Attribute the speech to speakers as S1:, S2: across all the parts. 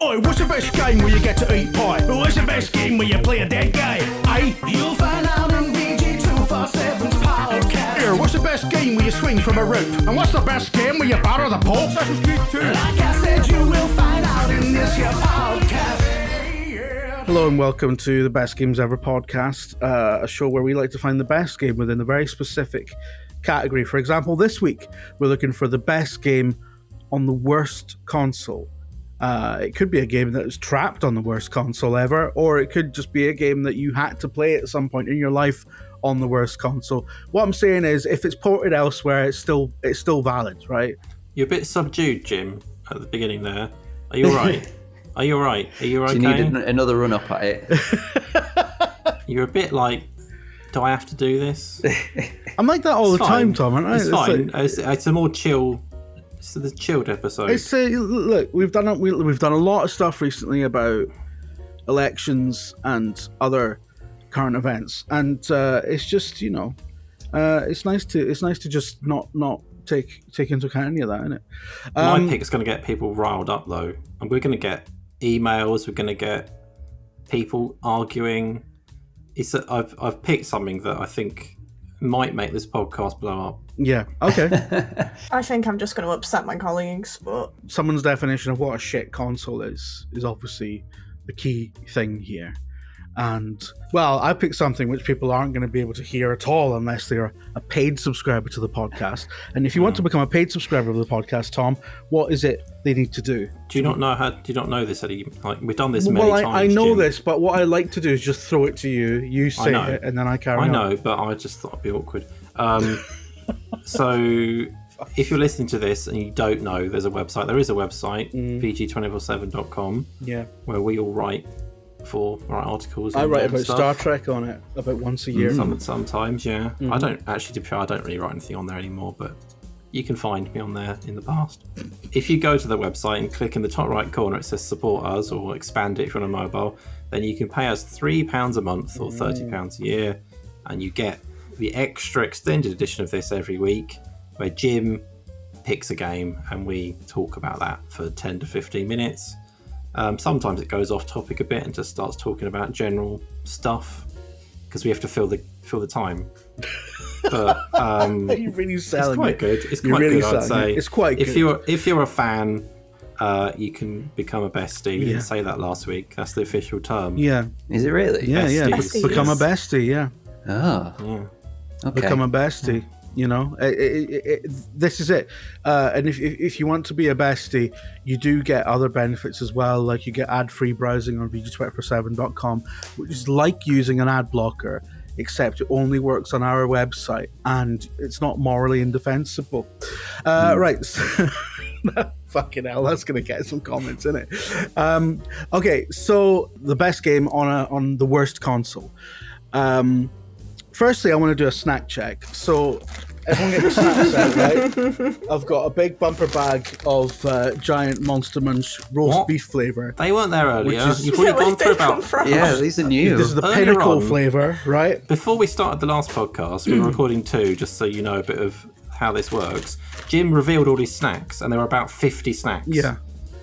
S1: Oi, what's the best game where you get to eat pie? What's the best game where you play a dead guy? Aye, you'll find out in VG247's podcast. Here, what's the best game where you swing from a rope? And what's the best game where you batter the Pope? Assassin's Creed 2. Like I said, you will find out in this here podcast. Hello and welcome to the Best Games Ever podcast, a show where we like to find the best game within a very specific category. For example, this week, we're looking for the best game on the worst console. It could be a game that is trapped on the worst console ever, or it could just be a game that you had to play at some point in your life on the worst console. What I'm saying is, if it's ported elsewhere, it's still valid, right?
S2: You're a bit subdued, Jim, at the beginning there. Are you all right? Are you all right? Are you okay?
S3: Do you need another run up at it?
S2: You're a bit like, do I have to do this?
S1: I'm like that all the time, Tom, aren't I?
S2: It's fine. It's a more chill. It's the chilled episode.
S1: Look, we've done a lot of stuff recently about elections and other current events, and it's just it's nice to just not take into account any of that, isn't it?
S2: My pick is going to get people riled up though, and we're going to get emails. We're going to get people arguing. I've picked something that I think might make this podcast blow up.
S1: Yeah, okay.
S4: I think I'm just going to upset my colleagues, but...
S1: Someone's definition of what a shit console is obviously the key thing here. And, well, I picked something which people aren't going to be able to hear at all unless they're a paid subscriber to the podcast. And if you want to become a paid subscriber of the podcast, Tom, what is it they need to do?
S2: Do you not know this, Eddie? Like, we've done this many times.
S1: I know
S2: Jim.
S1: this, but what I like to do is just throw it to you. You say it, and then I carry on.
S2: I know, but I just thought it'd be awkward. So, if you're listening to this and you don't know, there's a website. There is a website, vg247.com, where we all write articles.
S1: I write about
S2: stuff.
S1: Star Trek on it about once a year.
S2: Sometimes, yeah. I don't actually, to be fair, I don't really write anything on there anymore, but you can find me on there in the past. If you go to the website and click in the top right corner, it says support us or expand it if you're on a mobile, then you can pay us £3 a month or £30 a year, and you get the extra extended edition of this every week, where Jim picks a game and we talk about that for 10 to 15 minutes. Sometimes it goes off topic a bit and just starts talking about general stuff because we have to fill the time. But
S1: you're really selling
S2: it's quite
S1: it.
S2: good. It's quite good, I'd say.
S1: It's quite good.
S2: If you're a fan, you can become a bestie. We didn't say that last week. That's the official term.
S1: Yeah.
S3: Is it really?
S1: Yeah,
S4: Besties.
S1: Become a bestie, yeah.
S3: Oh.
S2: Yeah.
S3: Okay.
S1: Become a bestie. You know, this is it. And if you want to be a bestie, you do get other benefits as well. Like you get ad-free browsing on vg247.com, which is like using an ad blocker, except it only works on our website and it's not morally indefensible. Right. Fucking hell, that's going to get some comments in it. Okay, so the best game on the worst console. Firstly, I want to do a snack check. So, everyone get your snacks out, right? I've got a big bumper bag of giant Monster Munch roast beef flavour.
S2: They weren't there earlier. You've
S4: Where
S2: already gone
S4: did they
S2: through
S4: come
S2: about...
S4: from?
S3: Yeah, these are new.
S1: This is the
S2: Earlier
S1: pinnacle
S2: on-
S1: flavour, right?
S2: Before we started the last podcast, we were recording two, just so you know a bit of how this works. Jim revealed all his snacks, and there were about 50 snacks.
S1: Yeah.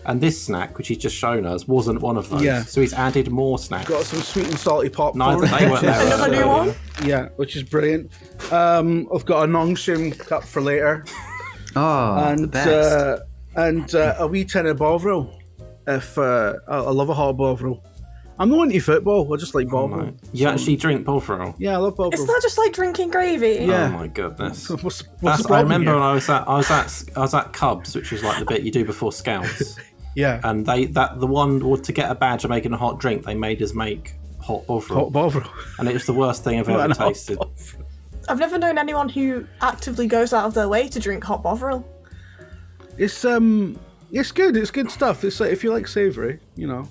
S2: And this snack, which he's just shown us, wasn't one of those.
S1: Yeah.
S2: So he's added more snacks.
S1: Got some sweet and salty popcorn.
S2: Neither they weren't there.
S4: Another new
S2: earlier.
S4: one?
S1: Yeah, which is brilliant. I've got a Nongshim cup for later.
S3: Oh, the best.
S1: And a wee tin of Bovril. I love a hot Bovril. I'm not into football. I just like Bovril.
S2: No. You actually drink Bovril?
S1: Yeah, I love Bovril.
S4: Is that just like drinking gravy?
S1: Yeah.
S2: Oh my goodness.
S1: What's the
S2: I
S1: problem
S2: remember
S1: here?
S2: when I was at Cubs, which is like the bit you do before Scouts.
S1: Yeah.
S2: And the one to get a badge of making a hot drink, they made us make hot Bovril.
S1: Hot Bovril.
S2: And it was the worst thing I've ever tasted.
S4: I've never known anyone who actively goes out of their way to drink hot Bovril.
S1: It's good. It's good stuff. It's like, if you like savoury, you know,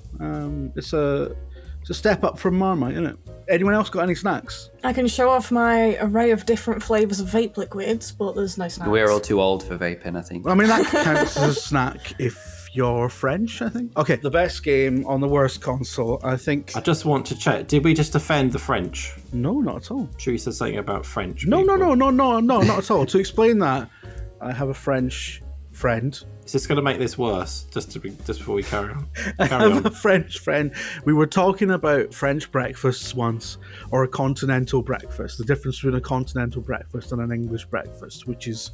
S1: it's a step up from Marmite, isn't it? Anyone else got any snacks?
S4: I can show off my array of different flavours of vape liquids, but there's no snacks.
S3: We're all too old for vaping, I think.
S1: I mean, that counts as a snack if you're French, I think. Okay, the best game on the worst console, I think.
S2: I just want to check. Did we just offend the French?
S1: No, not at all.
S2: Sure, you said something about French.
S1: No,
S2: people.
S1: not at all. To explain that, I have a French friend.
S2: Is this going to make this worse? Just before we carry on.
S1: I have a French friend. We were talking about French breakfasts once, or a continental breakfast. The difference between a continental breakfast and an English breakfast, which is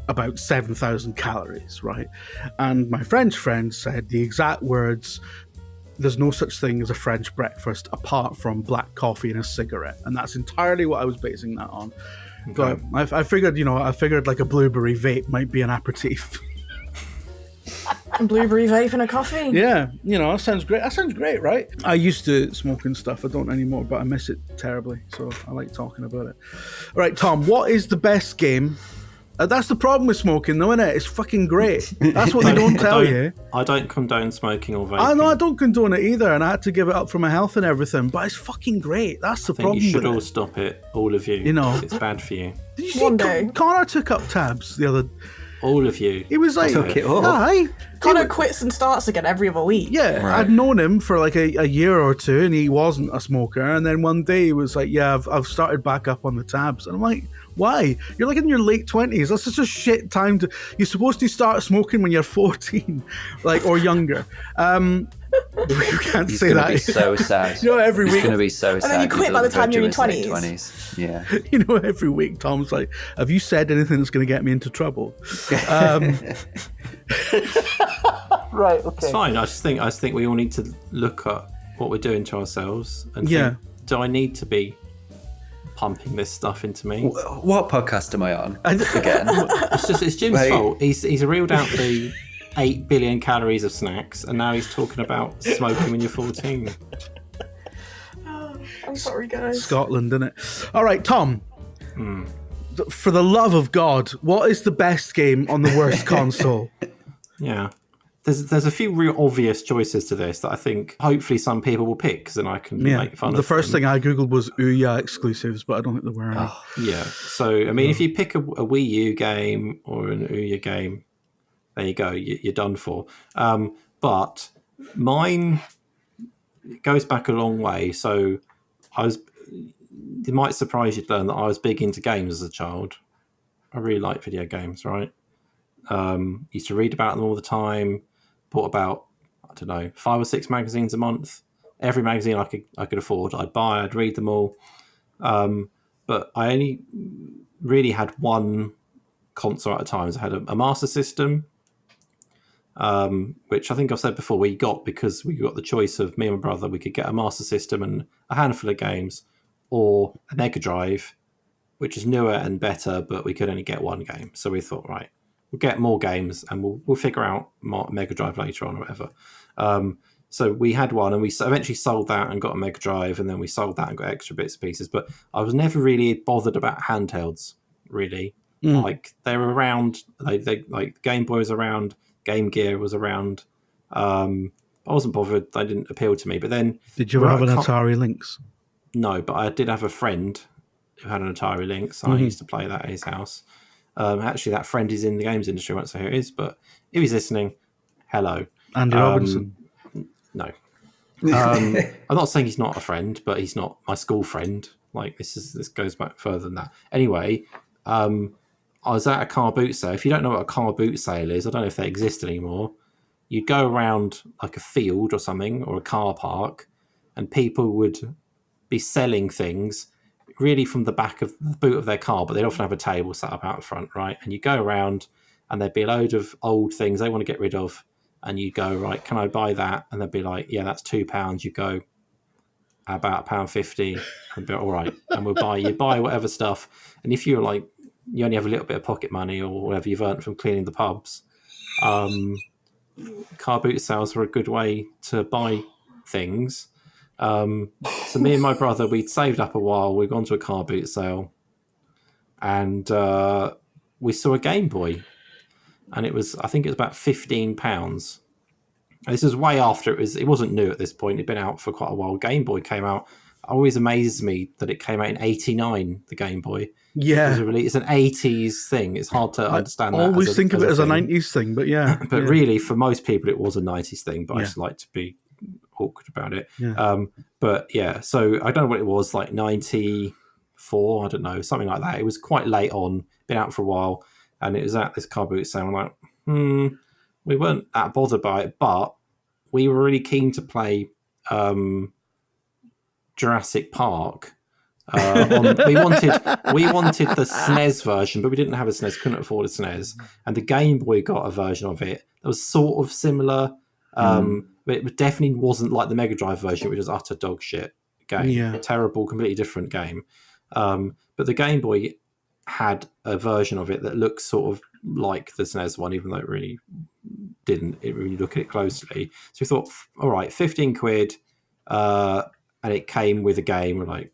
S1: about 7,000 calories, right? And my French friend said the exact words, "There's no such thing as a French breakfast apart from black coffee and a cigarette." And that's entirely what I was basing that on.
S2: Okay.
S1: But I figured like a blueberry vape might be an aperitif.
S4: Blueberry vape and a coffee.
S1: Yeah, that sounds great. That sounds great, right? I used to smoke and stuff. I don't anymore, but I miss it terribly. So I like talking about it. All right, Tom, what is the best game? That's the problem with smoking, though, isn't it? It's fucking great. That's what they don't tell you.
S2: I don't condone smoking or vaping.
S1: I know, I don't condone it either, and I had to give it up for my health and everything, but it's fucking great. That's the problem.
S2: You should all stop it, all of you. It's bad for you.
S1: Did you see
S4: One day.
S1: Connor took up tabs the other...
S2: All of you.
S1: He was like...
S3: Took it up.
S1: Aye.
S4: Connor quits and starts again every other week.
S1: Yeah,
S3: Right.
S1: I'd known him for like a year or two, and he wasn't a smoker. And then one day he was like, "Yeah, I've started back up on the tabs." And I'm like, "Why? You're like in your late 20s. That's such a shit time to. You're supposed to start smoking when you're 14, like or younger." You can't
S3: He's
S1: say
S3: gonna
S1: that.
S3: be so sad.
S1: Every
S3: He's
S1: week,
S3: going to be so sad.
S4: then you quit
S3: He's
S4: by the
S3: on
S4: time you're in
S3: verge of
S4: your
S3: his late
S4: 20s.
S3: Yeah.
S1: every week Tom's like, "Have you said anything that's going to get me into trouble?" Right. Okay.
S2: It's fine. I just think we all need to look at what we're doing to ourselves and
S1: Yeah.
S2: think, do I need to be pumping this stuff into me?
S3: What podcast am I on? Again.
S2: It's Jim's
S3: Right.
S2: fault. He's reeled out the 8 billion calories of snacks, and now he's talking about smoking when you're 14.
S4: I'm sorry, guys.
S1: Scotland, isn't it? All right, Tom. For the love of God, what is the best game on the worst console?
S2: Yeah. There's a few real obvious choices to this that I think hopefully some people will pick, because then I can make fun of
S1: The first
S2: them.
S1: thing I googled was Ouya exclusives, but I don't think there were any.
S2: Yeah. So, I mean, if you pick a Wii U game or an Ouya game, there you go. You're done for. But mine goes back a long way. So it might surprise you to learn that I was big into games as a child. I really like video games, right? Used to read about them all the time. Bought about, 5 or 6 magazines a month. Every magazine I could afford, I'd buy. I'd read them all. But I only really had one console at a time. I had a Master System, which I think I've said before we got because we got the choice of me and my brother. We could get a Master System and a handful of games, or a Mega Drive, which is newer and better, but we could only get one game. So we thought, right, we'll get more games and we'll figure out Mega Drive later on or whatever. So we had one, and we eventually sold that and got a Mega Drive, and then we sold that and got extra bits and pieces. But I was never really bothered about handhelds, really. Like, they were around, they like Game Boy was around, Game Gear was around. I wasn't bothered. They didn't appeal to me. But then...
S1: Did you ever have an Atari Lynx?
S2: No, but I did have a friend who had an Atari Lynx, and I used to play that at his house. Actually, that friend is in the games industry. I won't say who it is, but if he's listening, hello.
S1: Andy Robinson.
S2: No. I'm not saying he's not a friend, but he's not my school friend. Like, this goes back further than that. Anyway, I was at a car boot sale. If you don't know what a car boot sale is, I don't know if they exist anymore. You'd go around like a field or something, or a car park, and people would be selling things really from the back of the boot of their car, but they'd often have a table set up out front, right? And you go around, and there'd be a load of old things they want to get rid of, and you go, right, can I buy that? And they'd be like, yeah, that's £2. You go, about £1.50, and be all right, and you buy whatever stuff. And if you're like, you only have a little bit of pocket money or whatever you've earned from cleaning the pubs, car boot sales were a good way to buy things. So me and my brother, we'd saved up a while. We'd gone to a car boot sale, and we saw a Game Boy, and I think it was about £15. And this was way after it wasn't new at this point. It'd been out for quite a while. Game Boy came out. It always amazes me that it came out in '89. The Game Boy.
S1: Yeah,
S2: it's an '80s thing. It's hard to understand.
S1: I always think of it as a
S2: thing.
S1: '90s thing, but yeah.
S2: But really, for most people, it was a '90s thing. But I just like to be awkward about it.
S1: Yeah.
S2: But yeah, so I don't know what it was, like 94, I don't know, something like that. It was quite late on, been out for a while, and it was at this car boot sale. I'm like, we weren't that bothered by it, but we were really keen to play Jurassic Park. We wanted the SNES version, but we didn't have a SNES, couldn't afford a SNES, and the Game Boy got a version of it that was sort of similar, but it definitely wasn't like the Mega Drive version, which was utter dog shit game, terrible, completely different game. But the Game Boy had a version of it that looks sort of like the SNES one, even though it really didn't. It really look at it closely. So we thought, all right, 15 quid, and it came with a game. We're like,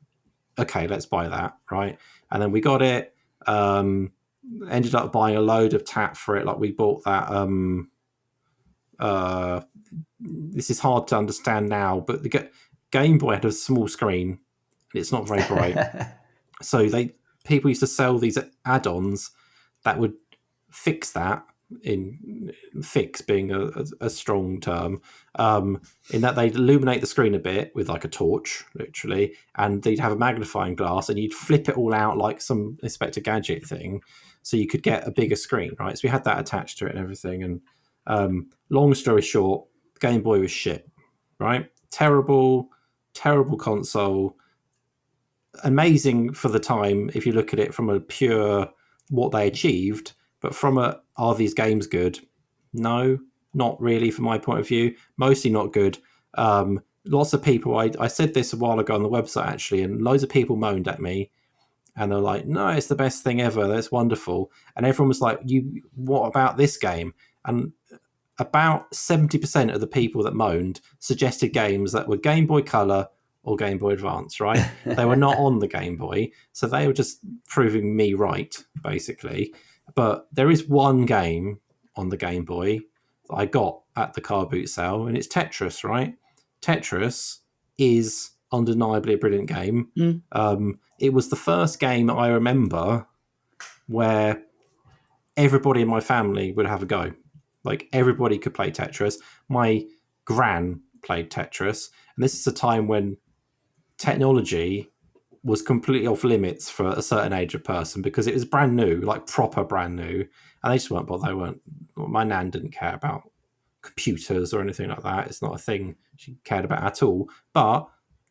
S2: okay, let's buy that, right? And then we got it. Ended up buying a load of tat for it. Like we bought that. This is hard to understand now, but the Game Boy had a small screen, and it's not very bright. So people used to sell these add-ons that would fix that. In fix being a strong term, in that they'd illuminate the screen a bit with like a torch, literally, and they'd have a magnifying glass, and you'd flip it all out like some Inspector Gadget thing, so you could get a bigger screen, right? So we had that attached to it and everything. And long story short, the Game Boy was shit, right? Terrible console. Amazing for the time if you look at it from a pure what they achieved. But from are these games good? No, not really from my point of view. Mostly not good. Lots of people, I said this a while ago on the website actually, and loads of people moaned at me. And they're like, no, it's the best thing ever. That's wonderful. And everyone was like, what about this game? And about 70% of the people that moaned suggested games that were Game Boy Color or Game Boy Advance, right? They were not on the Game Boy. So they were just proving me right, basically. But there is one game on the Game Boy that I got at the car boot sale, and it's Tetris, right? Tetris is undeniably a brilliant game. It was the first game I remember where everybody in my family would have a go. Like, everybody could play Tetris. My gran played Tetris, and this is a time when technology was completely off limits for a certain age of person because it was brand new, like proper brand new, and they just weren't bothered. My nan didn't care about computers or anything like that. It's not a thing she cared about at all. But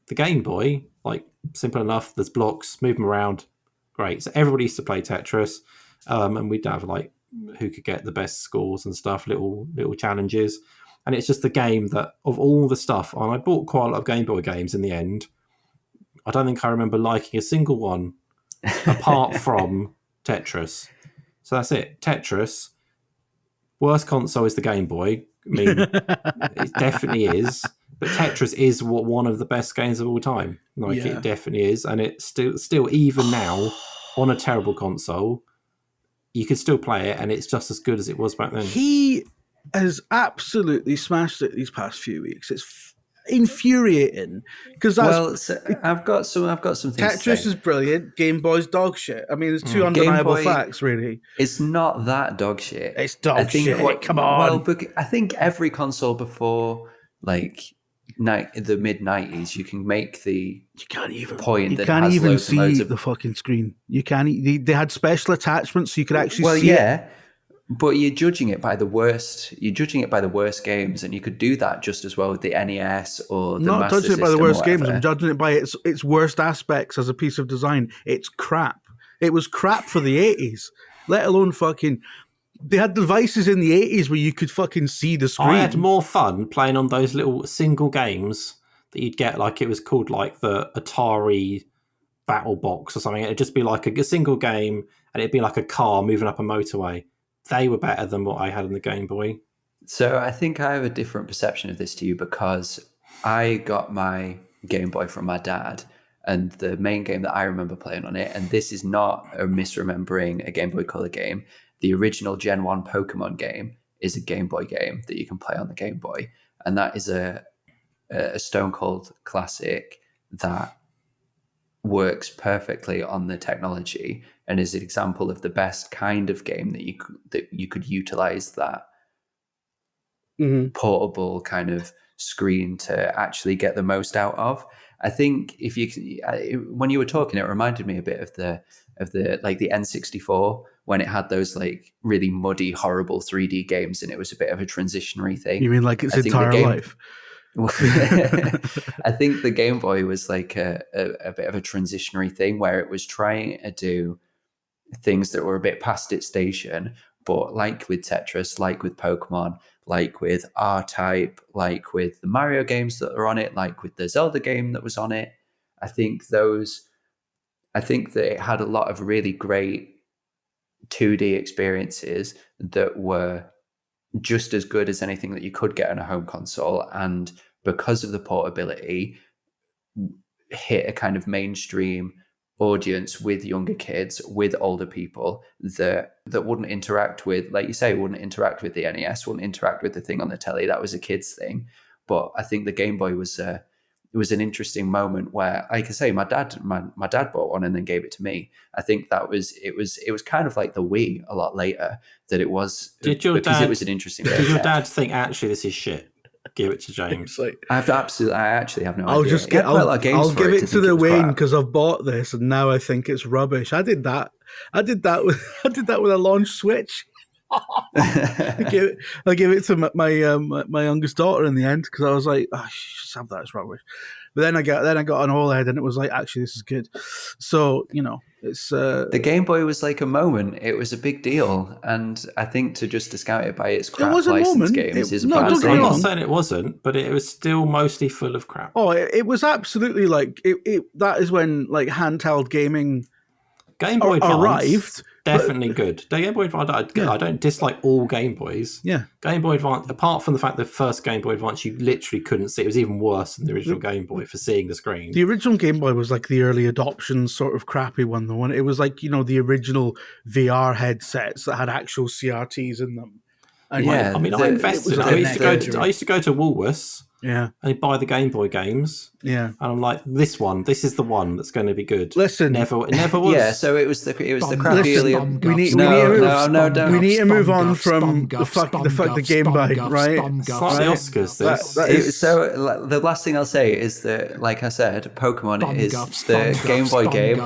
S2: the Game Boy, like, simple enough. There's blocks, move them around, great. So everybody used to play Tetris, and we'd have like who could get the best scores and stuff, little challenges. And it's just the game that of all the stuff, and I bought quite a lot of Game Boy games in the end. I don't think I remember liking a single one apart from Tetris. So that's it. Tetris. Worst console is the Game Boy. I mean, it definitely is. But Tetris is one of the best games of all time. Like, it definitely is. And it's still even now, on a terrible console, you can still play it, and it's just as good as it was back then.
S5: He has absolutely smashed it these past few weeks. It's infuriating because
S3: I've got some things.
S5: Tetris is brilliant. Game Boy's dog shit. I mean, there's two undeniable facts, really.
S3: It's not that dog shit.
S5: It's dog shit. Come on.
S3: Well, but I think every console before like the mid 90s, you can make the point
S5: you
S3: that
S5: can't
S3: has
S5: even
S3: loads and loads
S5: see
S3: of
S5: the fucking screen. You can't. They had special attachments so you could actually see.
S3: Well, yeah. But you're judging it by the worst. You're judging it by the worst games, and you could do that just as well with the NES or the Master
S5: System. Not judging it by the worst games. I'm judging it by its worst aspects as a piece of design. It's crap. It was crap for the 80s. Let alone fucking. They had devices in the 80s where you could fucking see the screen.
S2: I had more fun playing on those little single games that you'd get. Like, it was called like the Atari Battle Box or something. It'd just be like a single game, and it'd be like a car moving up a motorway. They were better than what I had in the Game Boy.
S3: So I think I have a different perception of this to you because I got my Game Boy from my dad, and the main game that I remember playing on it, and this is not a misremembering a Game Boy Color game, the original Gen 1 Pokemon game is a Game Boy game that you can play on the Game Boy. And that is a Stone Cold classic that works perfectly on the technology and is an example of the best kind of game that you could utilize that portable kind of screen to actually get the most out of. I think when you were talking, it reminded me a bit of the like the N64 when it had those like really muddy, horrible 3D games, and it was a bit of a transitionary thing.
S5: You mean like its entire life?
S3: I think the Game Boy was like a bit of a transitionary thing where it was trying to do things that were a bit past its station, but like with Tetris, like with Pokemon, like with R-Type, like with the Mario games that are on it, like with the Zelda game that was on it. I think that it had a lot of really great 2D experiences that were just as good as anything that you could get on a home console, and because of the portability, hit a kind of mainstream audience with younger kids, with older people that wouldn't interact with, like you say, wouldn't interact with the NES, wouldn't interact with the thing on the telly. That was a kid's thing. But I think the Game Boy was it was an interesting moment where, like I say, my dad bought one and then gave it to me. I think it was kind of like the Wii a lot later that it was,
S2: because it was
S3: an interesting.
S2: Did your dad think actually this is shit? Give it to James.
S3: I actually have no idea.
S5: I'll give it to the Wayne because I've bought this and now I think it's rubbish. I did that with a launch Switch. I gave it to my youngest daughter in the end because I was like, oh, just have that, it's rubbish. But then I got an OLED and it was like, actually, this is good. So it's
S3: the Game Boy was like a moment. It was a big deal, and I think to just discount it by its crap licensed games is a bad thing.
S2: I'm not saying it wasn't, but it was still mostly full of crap.
S5: Oh, it was absolutely like it. That is when like handheld gaming
S2: Game Boy Advance
S5: arrived.
S2: Definitely good. The Game Boy Advance, I don't dislike all Game Boys.
S5: Yeah.
S2: Game Boy Advance, apart from the fact the first Game Boy Advance, you literally couldn't see. It was even worse than the original Game Boy for seeing the screen.
S5: The original Game Boy was like the early adoption sort of crappy one, though. It was like, the original VR headsets that had actual CRTs in them. And
S2: I invested. I used to go to Woolworths.
S5: Yeah,
S2: and buy the Game Boy games.
S5: Yeah,
S2: and I'm like, this is the one that's going to be good.
S5: Listen,
S2: it never was.
S3: Yeah, so it was the crappy.
S5: We need to move on from the Game Boy, right?
S2: It's like the Oscars.
S3: So the last thing I'll say is that, like I said, Pokemon is the Game Boy game,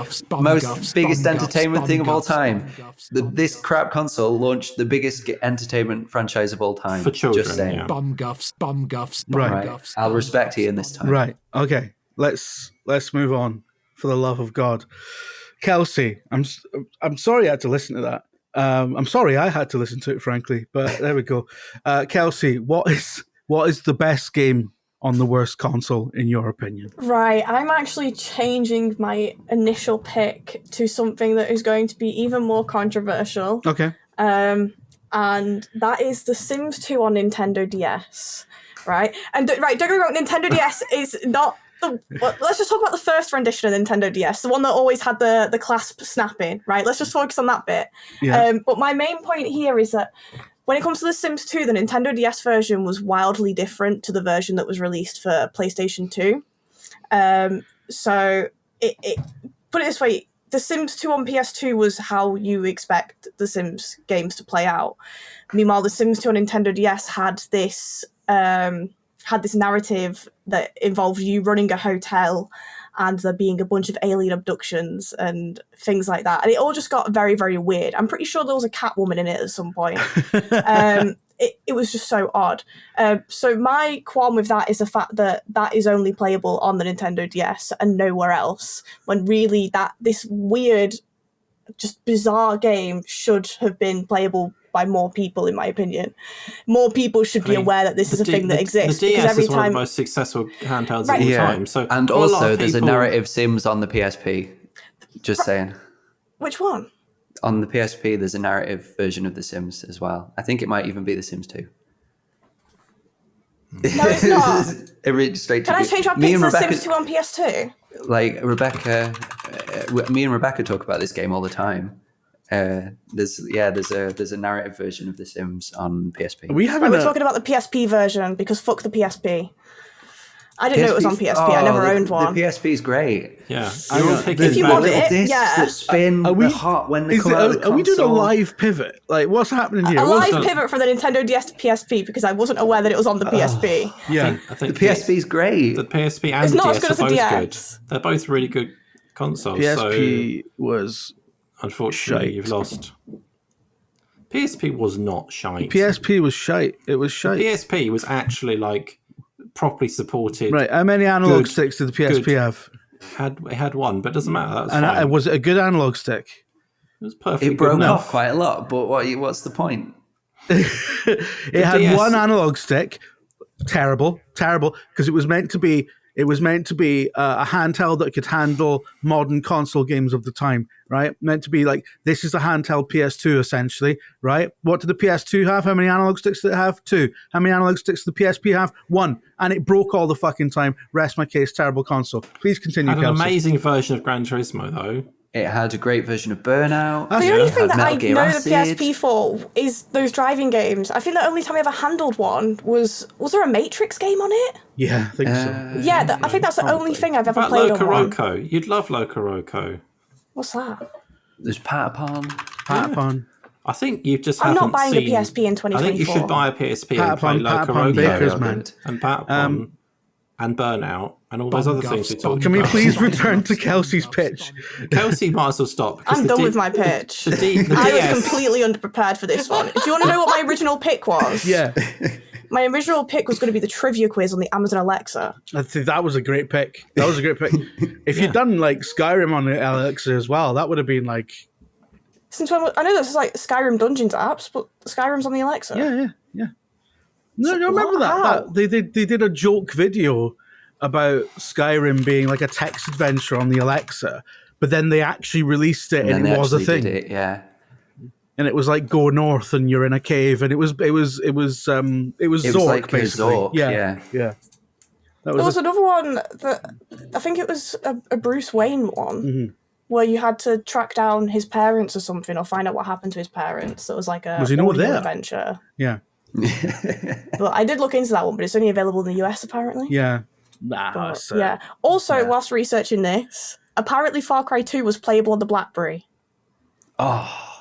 S3: biggest entertainment thing of all time. This crap console launched the biggest entertainment franchise of all time
S2: for children.
S3: Just saying.
S6: Bum guffs,
S3: right. I'll respect Ian this time.
S5: Right. Okay. Let's move on. For the love of God, Kelsey, I'm sorry I had to listen to that. I'm sorry I had to listen to it, frankly. But there we go. Kelsey, what is the best game on the worst console in your opinion?
S4: Right. I'm actually changing my initial pick to something that is going to be even more controversial.
S5: Okay.
S4: And that is The Sims 2 on Nintendo DS. Right, and don't get me wrong, Nintendo DS is not let's just talk about the first rendition of Nintendo DS, the one that always had the clasp snapping, right? Let's just focus on that bit.
S5: Yeah.
S4: But my main point here is that when it comes to The Sims 2, the Nintendo DS version was wildly different to the version that was released for PlayStation 2. So it put it this way, The Sims 2 on PS2 was how you expect The Sims games to play out. Meanwhile, The Sims 2 on Nintendo DS had this narrative that involved you running a hotel and there being a bunch of alien abductions and things like that. And it all just got very, very weird. I'm pretty sure there was a Catwoman in it at some point. It was just so odd. So my qualm with that is the fact that is only playable on the Nintendo DS and nowhere else, when really this weird, just bizarre game should have been playable by more people, in my opinion. More people should be aware that this is a thing that exists.
S2: The DS is one of the most successful handhelds of all time. So,
S3: and also, there's a narrative Sims on the PSP. Just saying.
S4: Which one?
S3: On the PSP, there's a narrative version of The Sims as well. I think it might even be The Sims 2.
S4: No, it's not.
S3: Can
S4: I change our pick to The Sims 2 on PS2?
S3: Like me and Rebecca talk about this game all the time. There's a narrative version of The Sims on PSP.
S4: We're talking about the PSP version because fuck the PSP. I didn't know it was on PSP. I never owned one.
S3: The PSP is great.
S2: Yeah. You're all picking
S4: If you
S2: back.
S4: mod
S3: Little
S4: it,
S3: discs
S4: yeah.
S3: that spin hot when they come out of the
S5: Are we doing a
S3: console.
S5: live pivot? Like, what's happening here?
S4: A
S5: What's
S4: live pivot from the Nintendo DS to PSP because I wasn't aware that it was on the PSP.
S5: yeah.
S2: I think
S3: The PSP is great.
S2: the PSP and
S4: It's
S2: the
S4: not as
S2: DS
S4: good as
S2: are
S4: the
S2: both
S4: DS.
S2: good. They're both really good consoles.
S5: PSP
S2: So
S5: was
S2: unfortunately,
S5: shite.
S2: you've lost. PSP was not shite.
S5: PSP was shite. It was shite.
S2: PSP was actually like properly supported.
S5: Right. How many analog
S2: Good.
S5: sticks did the PSP
S2: Good.
S5: have?
S2: It had one, but it doesn't matter. That was
S5: And
S2: fine.
S5: was it a good analog stick?
S2: It was perfectly
S3: It broke
S2: good enough.
S3: off quite a lot, but what's the point?
S5: It had
S2: DS
S5: one analog stick. Terrible, because it was meant to be. It was meant to be a handheld that could handle modern console games of the time, right? Meant to be like, this is a handheld PS2, essentially, right? What did the PS2 have? How many analog sticks did it have? 2. How many analog sticks did the PSP have? 1. And it broke all the fucking time. Rest my case, terrible console. Please continue,
S2: Had an
S5: Kelsey.
S2: amazing version of Gran Turismo, though.
S3: It had a great version of Burnout.
S4: The
S5: Yeah.
S4: only
S3: It
S4: thing
S3: had
S4: that I
S3: Metal Gear
S4: know
S3: Acid.
S4: the PSP for is those driving games. I think the only time I ever handled one was there a Matrix game on it?
S5: Yeah, I think so.
S4: Yeah, I think that's the only thing I've ever
S2: About
S4: played on one.
S2: Loco. You'd love Loco Roco.
S4: What's that?
S3: There's Patapon.
S5: Patapon.
S2: I think you just
S4: I'm
S2: haven't
S4: not buying
S2: seen...
S4: a PSP in 2024.
S2: I think you should buy a PSP and play
S5: Patapon,
S2: Loco
S5: Patapon
S2: Roco
S5: Bakers,
S3: Yeah,
S5: man.
S3: good.
S2: and Patapon and Burnout and all those other things we talked
S5: Can we
S2: about.
S5: please return to Kelsey's pitch?
S2: Kelsey might as well stop. because
S4: I'm
S2: the
S4: done
S2: D-
S4: with my pitch.
S2: The
S4: I was
S2: DS
S4: completely underprepared for this one. Do you want to know what my original pick was?
S5: Yeah,
S4: My original pick was going to be the trivia quiz on the Amazon Alexa.
S5: I think that was a great pick. If you'd done like Skyrim on the Alexa as well, that would have been like,
S4: Since when? I know this is like Skyrim Dungeons apps, but Skyrim's on the Alexa.
S5: yeah. No, you remember
S4: How?
S5: that? They did a joke video about Skyrim being like a text adventure on the Alexa, but then they actually released it and
S3: they
S5: it was a
S3: actually
S5: thing.
S3: did it, yeah.
S5: And it was like go north and you're in a cave, and it was Zork
S3: It was like a
S5: basically.
S3: Zork, yeah.
S5: That
S4: There
S5: was
S4: was another one that I think it was a Bruce Wayne one, where you had to track down his parents or something, or find out what happened to his parents. That was like a
S5: Was he not
S4: audio
S5: there?
S4: adventure.
S5: yeah.
S4: But I did look into that one, but it's only available in the US apparently.
S5: Yeah. Nah,
S4: But,
S5: that's,
S4: yeah. Also, whilst researching this, apparently Far Cry 2 was playable on the BlackBerry.
S3: Oh,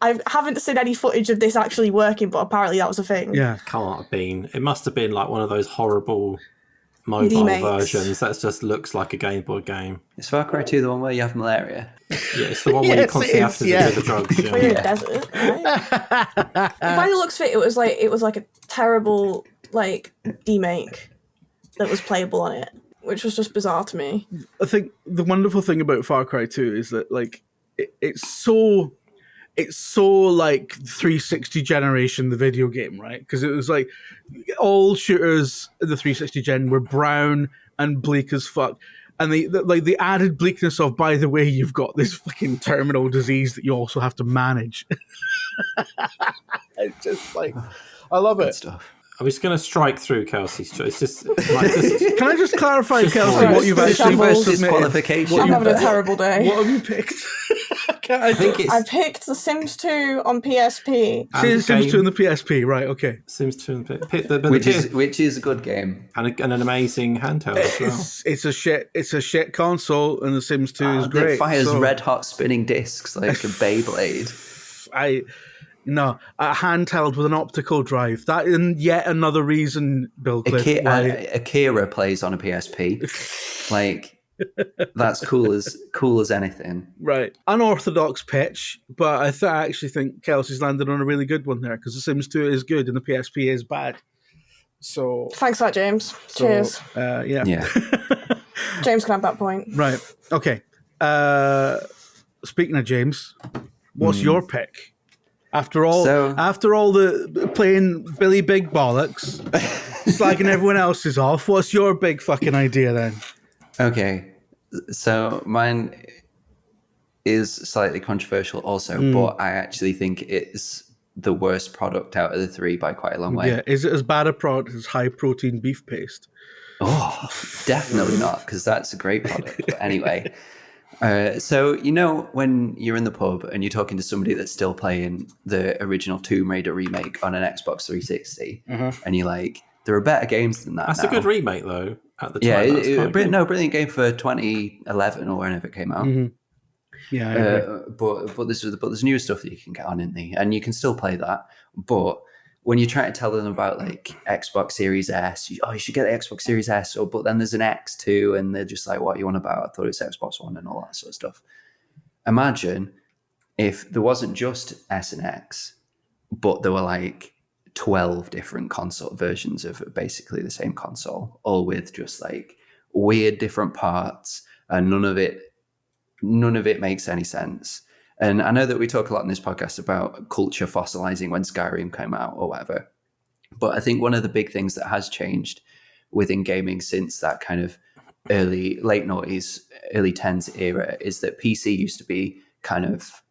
S4: I haven't seen any footage of this actually working, but apparently that was a thing.
S5: yeah.
S2: can't have been. It must have been like one of those horrible mobile
S4: Remakes.
S2: versions that just looks like a Game Boy game.
S3: is Far Cry 2 the one where you have malaria?
S2: Yeah, it's the one where you
S5: Yes,
S2: constantly
S5: it
S2: have
S5: is,
S2: to
S5: yeah.
S2: do the drugs.
S4: We're in a desert, right? By the looks of it, it was like a terrible like demake that was playable on it, which was just bizarre to me.
S5: I think the wonderful thing about Far Cry 2 is that like it's so like 360 generation, the video game, right? Because it was like all shooters in the 360 gen were brown and bleak as fuck. And the added bleakness of, by the way, you've got this fucking terminal disease that you also have to manage. It's just like, I love
S3: Good
S5: it.
S3: stuff.
S2: I'm just going to strike through Kelsey's choice. Just, like, just
S5: Can I just clarify, Kelsey,
S4: Sorry,
S5: what you've
S4: it's
S5: actually
S4: shambles.
S5: submitted?
S3: Disqualification.
S4: I'm having a terrible day.
S5: What have you picked?
S2: I think it's
S4: I picked The Sims 2 on PSP.
S5: Sims 2 and the PSP, right? Okay.
S2: Sims 2 and
S3: Which is a good game.
S2: and an amazing handheld as well.
S5: It's a shit console, and the Sims 2 is great.
S3: It fires
S5: so
S3: red hot spinning discs like a Beyblade.
S5: No, a handheld with an optical drive. That is yet another reason, Bill Cliff. why-
S3: Akira plays on a PSP. Like that's cool as anything.
S5: Right. Unorthodox pitch, but I actually think Kelsey's landed on a really good one there, because the Sims 2 is good and the PSP is bad. So,
S4: Thanks for that, James. Cheers.
S5: Yeah.
S3: Yeah.
S4: James can have that point.
S5: Right. Okay. Speaking of James, what's your pick? After all the playing Billy Big Bollocks, slagging everyone else's off, what's your big fucking idea then?
S3: Okay. So mine is slightly controversial also, but I actually think it's the worst product out of the three by quite a long way.
S5: Yeah. Is it as bad a product as high protein beef paste?
S3: Oh, definitely not, because that's a great product. But anyway, so you know when you're in the pub and you're talking to somebody that's still playing the original Tomb Raider remake on an Xbox 360, and you're like, there are better games than that.
S2: That's
S3: now.
S2: a good remake, though. At the
S3: Yeah,
S2: time, that's quite good.
S3: brilliant game for 2011 or whenever it came out.
S5: Yeah, I agree.
S3: But there's newer stuff that you can get on in the, and you can still play that. But when you try to tell them about like Xbox Series S, you should get the Xbox Series S, but then there's an X too, and they're just like, what are you on about? I thought it was Xbox One and all that sort of stuff. Imagine if there wasn't just S and X, but there were like 12 different console versions of basically the same console, all with just like weird different parts, and none of it makes any sense. And I know that we talk a lot in this podcast about culture fossilizing when Skyrim came out or whatever, but I think one of the big things that has changed within gaming since that kind of late noughties, early 10s era is that PC used to be kind of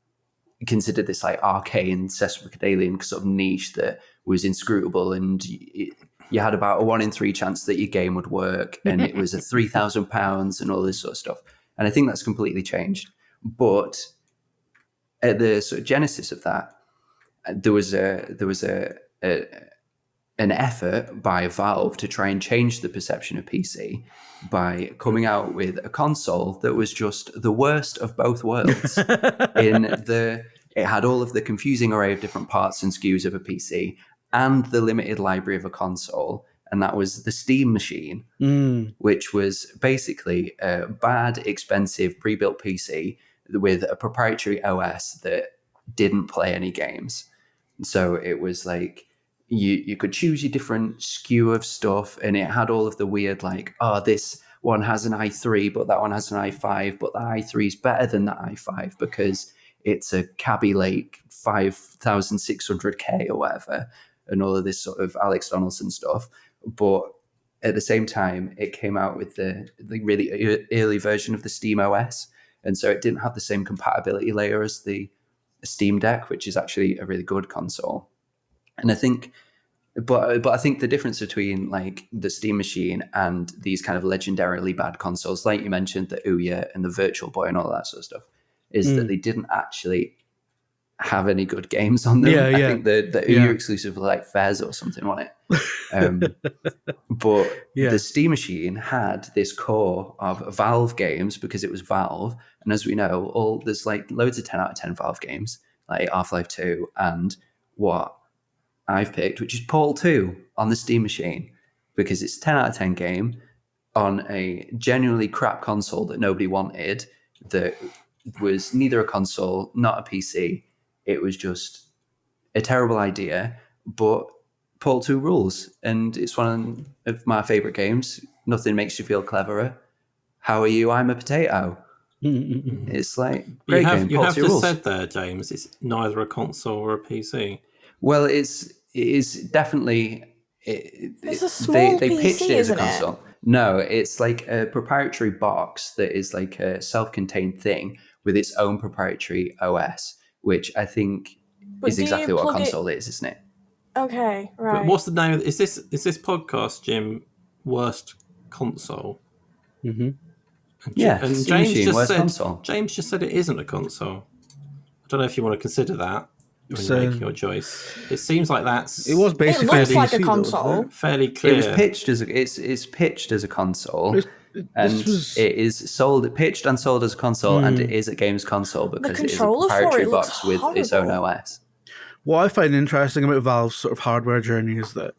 S3: considered this like arcane sesquipedalian sort of niche that was inscrutable, and you had about a 1 in 3 chance that your game would work, and it was a £3,000 and all this sort of stuff. And I think that's completely changed. But at the sort of genesis of that, there was an effort by Valve to try and change the perception of PC by coming out with a console that was just the worst of both worlds. It had all of the confusing array of different parts and SKUs of a PC and the limited library of a console. And that was the Steam machine, which was basically a bad, expensive, pre-built PC with a proprietary OS that didn't play any games. So it was like you could choose your different SKU of stuff, and it had all of the weird like, this one has an i3, but that one has an i5, but the i3 is better than the i5 because it's a Cabby Lake 5600K or whatever, and all of this sort of Alex Donaldson stuff. But at the same time, it came out with the really early version of the Steam OS. And so it didn't have the same compatibility layer as the Steam Deck, which is actually a really good console. And I think, but I think the difference between like the Steam machine and these kind of legendarily bad consoles, like you mentioned, the Ouya and the Virtual Boy and all that sort of stuff, is that they didn't actually have any good games on them. I think the Ouya exclusive were like Fez or something on it. But the Steam machine had this core of Valve games because it was Valve. And as we know, there's like loads of 10 out of 10 Valve games, like Half-Life 2 and what I've picked, which is Portal 2 on the Steam machine, because it's a 10 out of 10 game on a genuinely crap console that nobody wanted, that was neither a console, not a PC. It was just a terrible idea, but Portal 2 rules, and it's one of my favorite games. Nothing makes you feel cleverer. How are you? I'm a potato. It's like great game.
S2: You have
S3: Portal 2
S2: just
S3: rules.
S2: said there, James. It's neither a console or a PC.
S3: Well, it is definitely.
S4: It's a small
S3: they pitched
S4: PC,
S3: it as a
S4: isn't
S3: console.
S4: it?
S3: No, it's like a proprietary box that is like a self-contained thing with its own proprietary OS, which I think is exactly what a console is, isn't it?
S4: Okay, right.
S2: But what's the name? Is this podcast, Jim? Worst console?
S5: Mm-hmm.
S2: And
S3: Steam
S2: James
S3: machine,
S2: just
S3: worst
S2: said
S3: console.
S2: James just said it isn't a console. I don't know if you want to consider that when you make your choice. It seems like
S5: it was basically
S4: looks like a
S5: PC,
S4: console.
S2: fairly clear.
S3: It was pitched as it's pitched as a console, and it is sold, pitched and sold as a console, and it is a games console because it is a proprietary box with its own OS.
S5: What I find interesting about Valve's sort of hardware journey is that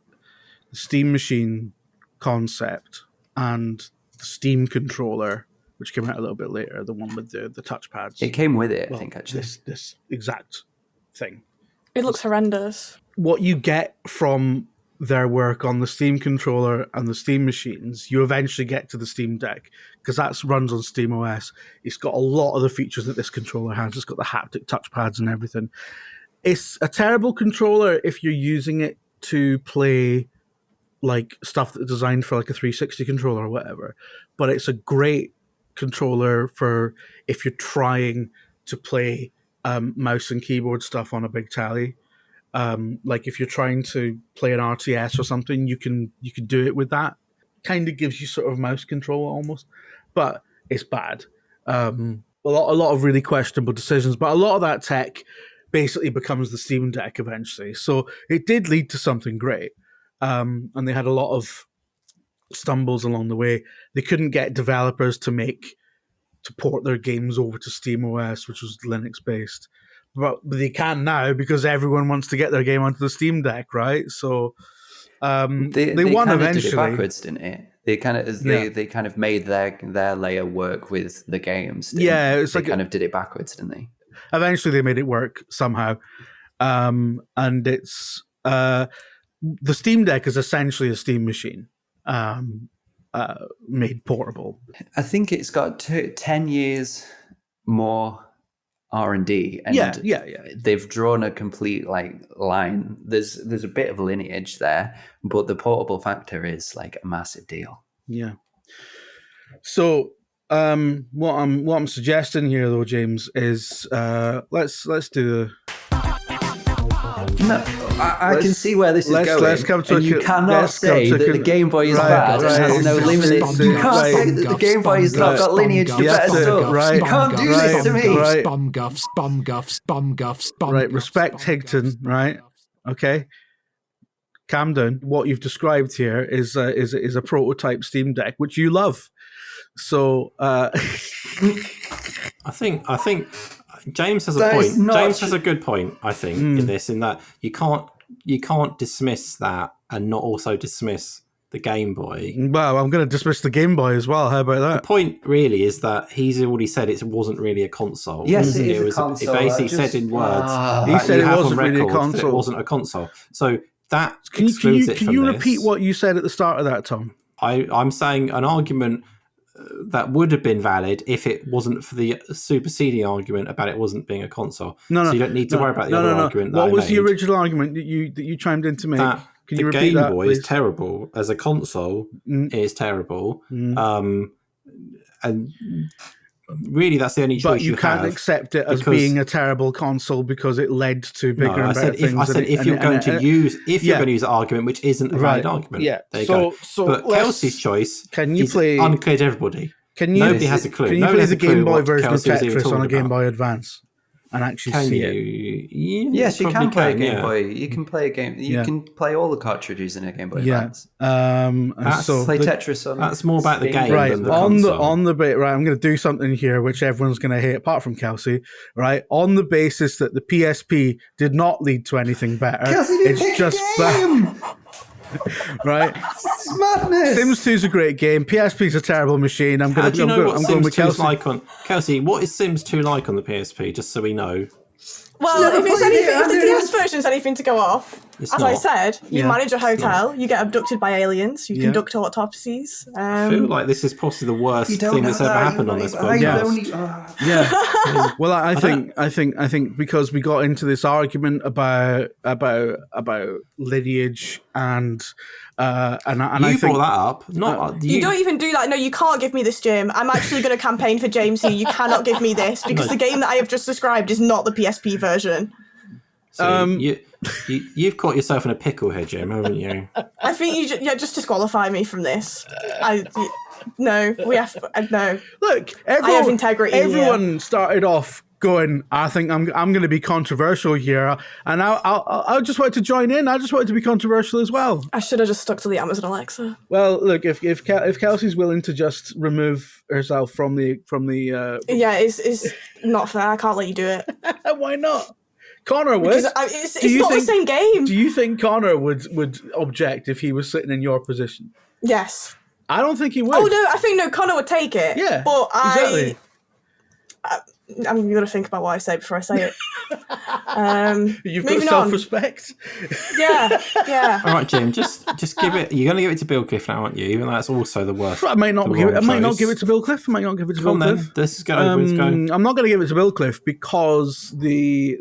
S5: the Steam machine concept and the Steam controller, which came out a little bit later, the one with the touchpads.
S3: It came with it, I think, actually.
S5: This exact thing.
S4: It looks horrendous.
S5: What you get from their work on the Steam controller and the Steam machines, you eventually get to the Steam Deck, because that runs on Steam OS. It's got a lot of the features that this controller has. It's got the haptic touchpads and everything. It's a terrible controller if you're using it to play like stuff that's designed for like a 360 controller or whatever. But it's a great controller for if you're trying to play mouse and keyboard stuff on a big tally. Like if you're trying to play an RTS or something, you can do it with that. Kind of gives you sort of mouse control almost, but it's bad. A lot of really questionable decisions, but a lot of that tech basically becomes the Steam Deck eventually. So it did lead to something great. and they had a lot of stumbles along the way. They couldn't get developers to port their games over to SteamOS, which was Linux based. But they can now because everyone wants to get their game onto the Steam Deck, right? So they won eventually.
S3: Did it backwards, didn't it? They kind of made their layer work with the games.
S5: Yeah, it's
S3: they
S5: like
S3: kind of did it backwards, didn't they?
S5: Eventually, they made it work somehow, and it's the Steam Deck is essentially a Steam machine made portable.
S3: I think it's got 10 years more R&D, and
S5: yeah.
S3: They've drawn a complete line. There's a bit of lineage there, but the portable factor is like a massive deal.
S5: Yeah. So what I'm suggesting here though, James, is let's do
S3: No, I can see where this is going.
S5: Let's come to
S3: and you cannot say that the Game Boy is bad and has no limited. You can't say that the Game Boy has not got lineage to better stuff. You can't do this to me.
S1: Spum guffs.
S5: Right, respect Higton, right? Okay. Calm down. What you've described here is a prototype Steam Deck, which you love. So I
S2: think James has a point. James has a good point, I think, in that you can't dismiss that and not also dismiss the Game Boy.
S5: Well, I'm going to dismiss the Game Boy as well. How about that?
S2: The point really is that he's already said it wasn't really a console.
S3: Yes, it is a console.
S2: It basically said in words.
S5: He said it wasn't really a console.
S2: It wasn't a console. So that
S5: can
S2: excludes
S5: you,
S2: it from
S5: Can you
S2: this.
S5: repeat what you said at the start of that, Tom?
S2: I'm saying an argument that would have been valid if it wasn't for the superseding argument about it wasn't being a console. So you don't need to worry about the other argument.
S5: What was the original argument that you chimed in to make? Can you repeat
S2: that? The Game Boy
S5: please?
S2: is terrible as a console. It is terrible, and really that's the only choice.
S5: But you can't accept it as being a terrible console because it led to bigger and better things.
S2: I said if you're going to use the argument, which isn't a valid argument.
S5: Yeah.
S2: There you go. But Kelsey's choice is unclear to everybody. Nobody has a clue.
S5: Can you play the Game Boy version of Tetris on a Game Boy Advance and actually see it?
S3: Yes, you can play a Game Boy. You can play a game. You can play all the cartridges in a Game Boy Advance. Play Tetris on.
S2: That's more about the game
S5: right,
S2: than the console.
S5: On the bit, right, I'm going to do something here which everyone's going to hate apart from Kelsey, right? On the basis that the PSP did not lead to anything better.
S3: Kelsey
S5: it's just right.
S3: It's madness.
S5: Sims 2 is a great game. PSP is a terrible machine. I'm going with Kelsey.
S2: Like on Kelsey, what is Sims 2 like on the PSP? Just so we know.
S4: Well, if the DS version is anything to go off, I said, you manage a hotel, you get abducted by aliens, you conduct autopsies.
S2: I feel like this is possibly the worst thing that's ever happened on this podcast.
S5: Yeah. Well, I think because we got into this argument about lineage and I
S2: think brought that up. Not
S4: you don't even do that. No, you can't give me this, Jim. I'm actually going to campaign for James here. You cannot give me this because the game that I have just described is not the PSP version.
S2: So you've caught yourself in a pickle here, Jim, haven't you?
S4: I think you just disqualify me from this. No.
S5: Look,
S4: I have integrity.
S5: Everyone started off going, I think I'm going to be controversial here, and I just wanted to join in. I just wanted to be controversial as well.
S4: I should have just stuck to the Amazon Alexa.
S5: Well, look, if Kelsey's willing to just remove herself from the
S4: it's not fair. I can't let you do it.
S5: Why not? Connor would.
S4: It's not the same game.
S5: Do you think Connor would object if he was sitting in your position?
S4: Yes.
S5: I don't think he would.
S4: Oh no, I think Connor would take it.
S5: Yeah,
S4: but
S5: exactly.
S4: I'm going to think about what I say before I say it.
S5: You've got self-respect.
S4: Yeah.
S2: All right, Jim. Just give it. You're going to give it to Bill Cliff now, aren't you? Even though that's also the worst.
S5: I might not give it to Bill Cliff.
S2: Come on, then. This is going.
S5: I'm not going to give it to Bill Cliff because the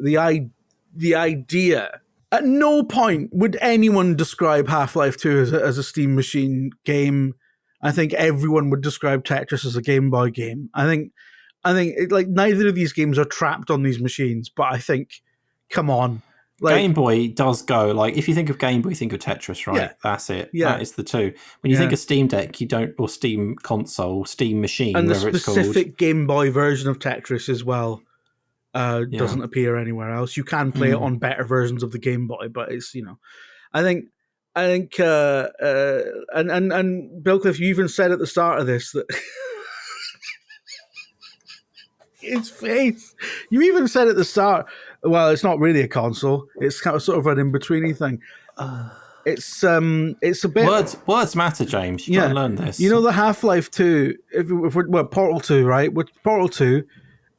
S5: idea. At no point would anyone describe Half-Life 2 as a Steam machine game. I think everyone would describe Tetris as a Game Boy game. I think neither of these games are trapped on these machines, but I think, come on.
S2: Game Boy does go, if you think of Game Boy, you think of Tetris, right? Yeah. That's it. Yeah. That is the two. When you think of Steam Deck, you don't, or Steam console, Steam machine,
S5: and the
S2: whatever it's called.
S5: specific Game Boy version of Tetris as well doesn't appear anywhere else. You can play it on better versions of the Game Boy, but it's, I think I think, and Bill Cliff, you even said at the start of this that his face. You even said at the start, well, it's not really a console. It's kind of sort of an in-betweeny thing. It's a bit.
S2: Words matter, James. You gotta learn this.
S5: You know the Half-Life 2, Portal 2, right? With Portal 2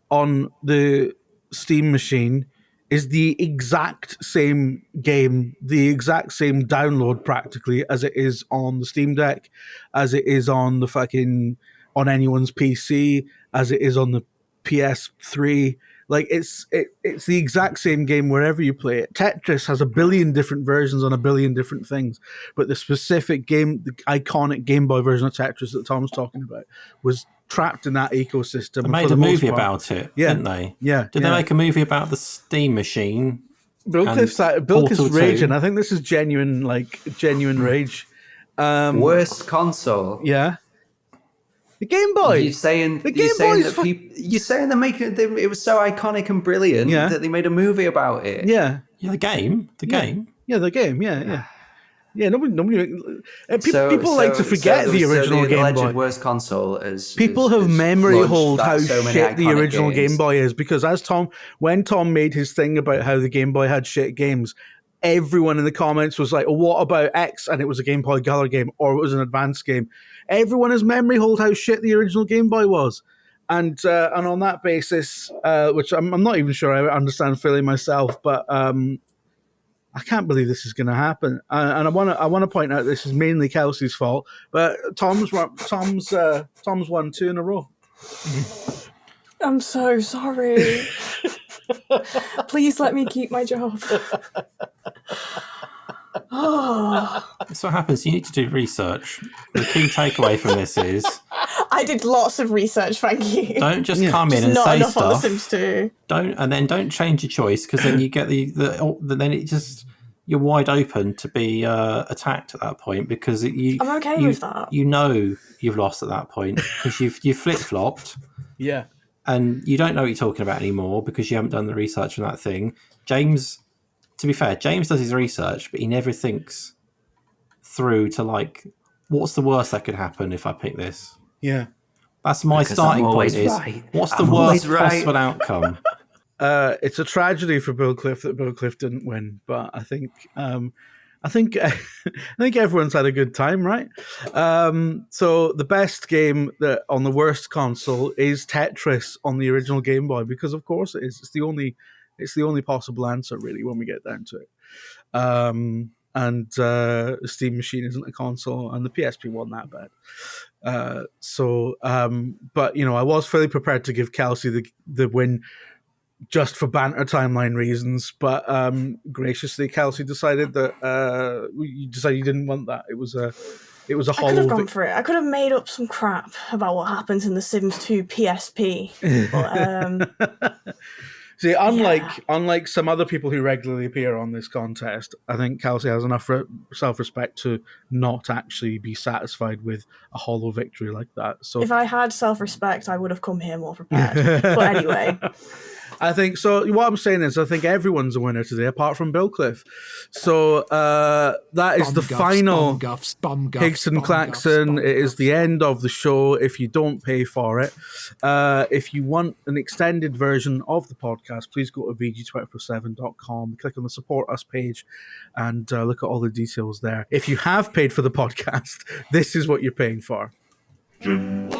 S5: on the Steam machine is the exact same game, the exact same download practically as it is on the Steam Deck, as it is on the on anyone's PC, as it is on the PS3. Like it's the exact same game wherever you play it. Tetris has a billion different versions on a billion different things, but the specific game, the iconic Game Boy version of Tetris that Tom's talking about, was trapped in that ecosystem.
S2: They made a movie about it, didn't they?
S5: Yeah.
S2: Did they make a movie about the Steam machine?
S5: Bill Cliff's raging. I think this is genuine rage.
S3: Worst console.
S5: Yeah. The Game Boy.
S3: You're saying they make it was so iconic and brilliant that they made a movie about it.
S5: Yeah.
S2: Yeah, the game.
S5: Yeah, the game. Yeah. Yeah, nobody. People like to forget the original Game Boy.
S3: Worst console is
S5: people have memory hold how shit the original Game Boy is, because when Tom made his thing about how the Game Boy had shit games, everyone in the comments was like, "Oh, what about X?" And it was a Game Boy Color game, or it was an advanced game. Everyone has memory hold how shit the original Game Boy was, and on that basis, which I'm not even sure I understand fully myself, but. I can't believe this is going to happen, and I want to point out this is mainly Kelsey's fault. But Tom's won 2 in a row.
S4: I'm so sorry. Please let me keep my job.
S2: That's what happens. You need to do research. The key takeaway from this is
S4: I did lots of research. Thank you.
S2: Don't just come in and
S4: not
S2: say
S4: enough
S2: stuff.
S4: On the Sims 2.
S2: Don't change your choice, because then you get then it just you're wide open to be attacked at that point, because I'm
S4: okay with that.
S2: You know you've lost at that point because you've flip flopped.
S5: Yeah.
S2: And you don't know what you're talking about anymore because you haven't done the research on that thing. James, to be fair, James does his research, but he never thinks through to like, what's the worst that could happen if I pick this?
S5: Yeah.
S2: That's my starting point is, what's the worst possible outcome?
S5: It's a tragedy for Bill Cliff that Bill Cliff didn't win, but I think everyone's had a good time, right? So the best game that on the worst console is Tetris on the original Game Boy, because of course it is. It's the only possible answer, really, when we get down to it. And the Steam Machine isn't a console, and the PSP wasn't that bad. But I was fully prepared to give Kelsey the win, just for banter timeline reasons, but graciously Kelsey decided that you didn't want that. It was a hollow.
S4: I could have gone for it. I could have made up some crap about what happens in the Sims 2 PSP. But,
S5: see, unlike some other people who regularly appear on this contest, I think Kelsey has enough self-respect to not actually be satisfied with a hollow victory like that. So,
S4: if I had self-respect, I would have come here more prepared. But anyway.
S5: I think so. What I'm saying is, I think everyone's a winner today, apart from Bill Cliff. So that is the final Higgs and Claxon. It is the end of the show if you don't pay for it. If you want an extended version of the podcast, please go to VG247.com, click on the Support Us page, and look at all the details there. If you have paid for the podcast, this is what you're paying for.
S1: Jim,